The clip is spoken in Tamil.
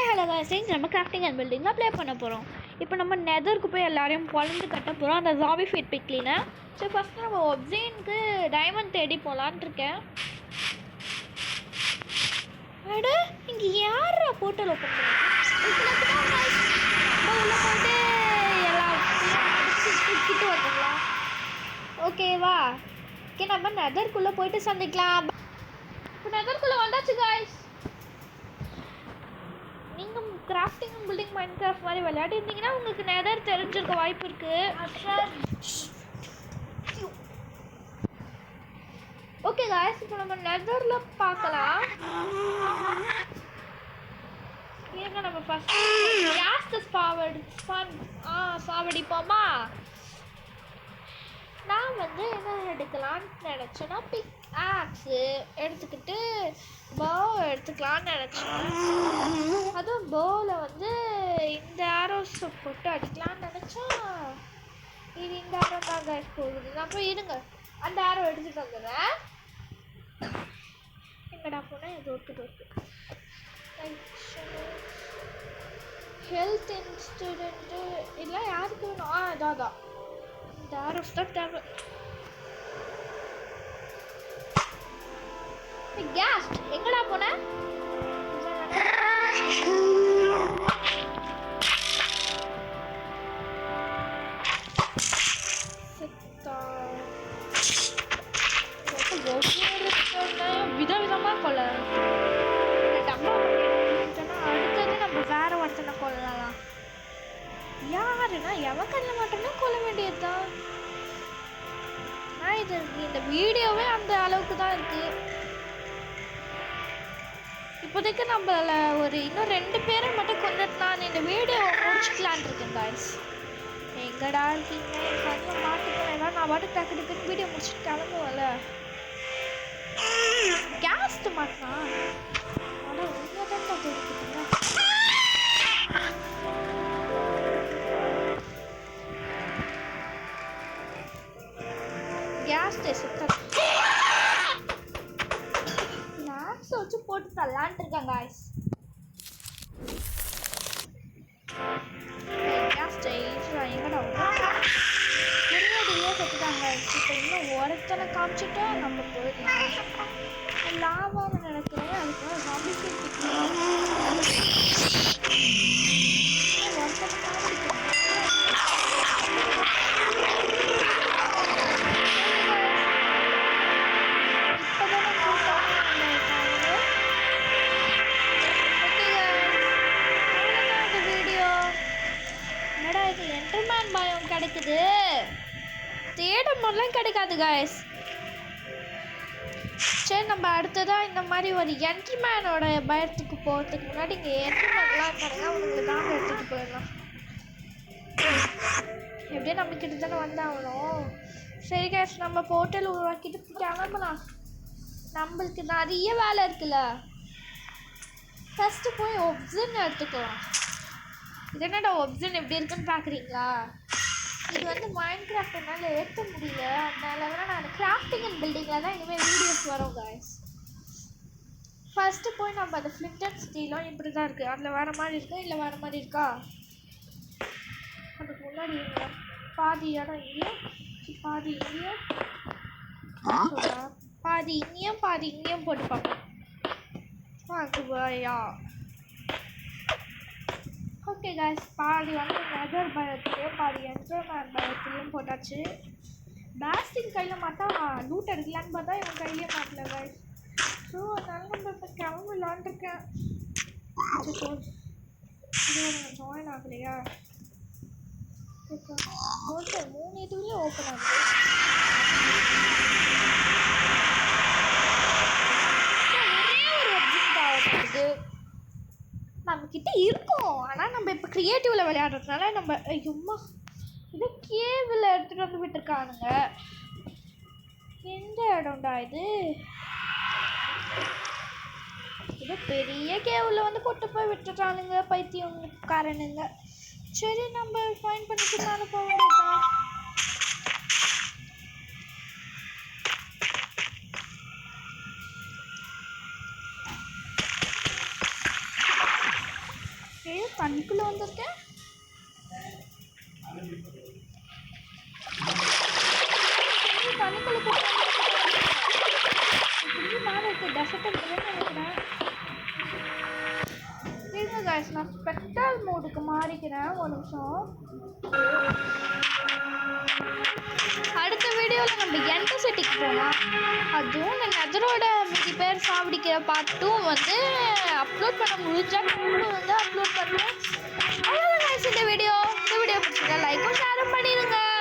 ஹலோ गाइस நம்ம கிராஃப்டிங் அண்ட் பில்டிங்ல ப்ளே பண்ண போறோம். இப்போ நம்ம நெதருக்கு போய் எல்லாரையும் பொளந்து கட்ட போறோம் அந்த ஜாம்பி ஃபீட் பிக்லினா. சோ ஃபர்ஸ்ட் நம்ம ஒப்சைனுக்கு டைமண்ட் தேடி போலாம்னு இருக்கேன். அட இங்க யாரா போர்ட்டல் ஓபன் பண்றாங்க? உள்ள போயிட்டு எல்லாம் கிட்ட வரலாம். ஓகேவா? ஓகே நம்ம நெதருக்குள்ள போயிட்டு சந்திக்கலாம். இப்போ நெதருக்குள்ள வந்தாச்சு गाइस. நீங்கள் கிராஃப்டிங் அண்ட் பில்டிங் மைன்கிராஃப்ட் மாதிரி விளையாடி இருந்தீங்கன்னா உங்களுக்கு நெதர் தெரிஞ்சிருக்க வாய்ப்பு இருக்குது. ஓகே गाइस இப்போ நம்ம நெதரில் பார்க்கலாம். ஏங்க நம்ம ஃபர்ஸ்ட் கேஸ்ட் சாவடிப்போமா? நான் வந்து என்ன எடுக்கலான்னு நினச்சேன்னா பிக் ஆக்ஸு எடுத்துக்கிட்டு போ எடுத்துக்கலான்னு நினச்சேன். அதுவும் போவில் வந்து இந்த ஆரோஸை போட்டு அடிக்கலான்னு நினச்சா இது இந்த ஆரோ தான் கைஸ் போகுது. நான் போய் இருங்க அந்த ஆரோ எடுத்துகிட்டு வந்துடுறேன். எங்கடா போனேன்? இது ஒர்க்கு ஹெல்த் இன்ஸ்டூடெண்ட்டு இல்லை யாருக்கு வேணும்? இதான் இந்த ஆரோஸ் தான் தேவை. கேஸ் எங்கடா போன? விதவிதமா கொள்ள அடுத்தது நம்ம வேற ஒருத்தனை கொள்ளலாம். யாருன்னா எவன் கல்ல மாட்டோம்னா கொல்ல வேண்டியதுதான். நான் இது இந்த வீடியோவே அந்த அளவுக்கு தான் இருக்கு. இப்போதைக்கு நம்மள ஒரு இன்னும் 2 பேரை மட்டும் கொண்டுட்டு நான் இந்த வீடியோ முடிச்சுக்கலான் இருக்கேன் காய்ஸ். எங்கடா இருக்கீங்க? என் கண்ணில் மாட்டிக்கலாம். நான் பாட்டு டக்கு டக்குன்னு வீடியோ முடிச்சுட்டு கிளம்புவோம்ல. கேஸ்ட் மாட்டினா ஆனால் உண்மையாக தான் அது இருக்குதுங்க. கேஸ் சுத்தம் வச்சு போட்டு தள்ளான்ட்டு இருக்காங்க गाइस. எங்கடா பெரிய செத்துட்டாங்க. இப்போ இன்னும் ஒருத்தனை காமிச்சிட்டா நம்ம போயிடலாம். லாவான்னு நினைக்கிறேன். அதுக்கு ஜாம்பி ஃபீட் ஒருத்தனை காமிச்சிட்டேன். என்டர்மேன் பயம் கிடைக்குது. தேடும் போதெல்லாம் கிடைக்காது गाइस. சரி நம்ம அடுத்ததாக இந்த மாதிரி ஒரு என்டர்மேனோட பயத்துக்கு போகிறதுக்கு முன்னாடி இங்கே என்டர்மேன்லாம் இருக்காங்க. அவங்களுக்கு தான் எடுத்துகிட்டு போயிடலாம். எப்படியும் நம்ம கிட்ட தானே வந்தாகணும். சரி गाइस நம்ம போர்ட்டல் உருவாக்கிட்டு கிளம்பலாம். நம்மளுக்கு நிறைய வேலை இருக்குல்ல. ஃபஸ்ட்டு போய் ஒப்சன் எடுத்துக்கலாம். இது என்னடா ஒப்சன் எப்படி இருக்குன்னு பார்க்குறீங்களா? இது வந்து மைன்கிராஃப்ட் என்னால் ஏற்ற முடியல. அதனால தான் நான் கிராஃப்டிங் அண்ட் பில்டிங்கில் தான் இனிமேல் வீடியோஸ் வரும் गाइस. ஃபஸ்ட்டு போய் நம்ம அந்த ஃப்ளிண்ட் அண்ட் ஸ்டீலும் இப்படி தான் இருக்குது. அதில் வேறு மாதிரி இருக்கா இல்லை வேறு மாதிரி இருக்கா? அதுக்கு முன்னாடி பாதி இடம் இங்கேயும் பாதி இங்கேயும் பாதி இங்கேயும் பாதி இங்கேயும் போட்டு பார்ப்போம். வாயா ஓகே गाइस பாதி வந்து நெதர் பயத்துலேயும் பாதி என்டர்மேன் பயத்துலேயும் போட்டாச்சு. பேஸ்டிங் கையில் மாட்டா லூட் எடுக்கலான்னு பார்த்தா இவன் கையிலே மாட்டல गाइस. ஸோ அதனால நம்ம இப்போ கிளம்பலான் இருக்கேன். ஜாயின் ஆகலையா? இப்போ 3 இதுலேயும் ஓப்பன் ஆகுது. ஒரே ஒரு ஒப்ஜெக்ட் தேவைப்படுது. நம்மக்கிட்ட இருக்கும். ஆனால் நம்ம இப்போ க்ரியேட்டிவில் விளையாடுறதுனால நம்ம ஐயோம்மா இது கேவில் எடுத்துகிட்டு வந்து விட்டுருக்கானுங்க. எந்த இடம்டா இது? இது பெரிய கேவில் வந்து கொண்டு போய் விட்டுட்டானுங்க பைத்தியக்காரனுங்க. சரி நம்ம ஃபைன் பண்ணிட்டு மேலே போக வேண்டியதான். ஏன் தண்ணிக்குள்ளே வந்திருக்கேன்? தண்ணிக்குள்ளே மேலே இருக்க டெசர்ட் நினைக்கிறேன். இருங்க காய்ஸ், நான் ஸ்பெக்ட்ரல் மோடுக்கு மாறிக்கிறேன் ஒரு நிமிஷம். அடுத்த வீடியோவில் நம்ம எந்த சிட்டிக்கு போகலாம், அதுவும் இந்த நெதரோட மீதி பேர் சாப்பிடிக்கிற பார்ட்டும் வந்து அப்லோட் பண்ண முடிஞ்சால் நம்மளும் வந்து அப்லோட் பண்ணுவேன். அவ்வளோதான் காய்ஸ் இந்த வீடியோ பிடிச்சிருக்கா லைக்கும் ஷேரும் பண்ணிடுங்க.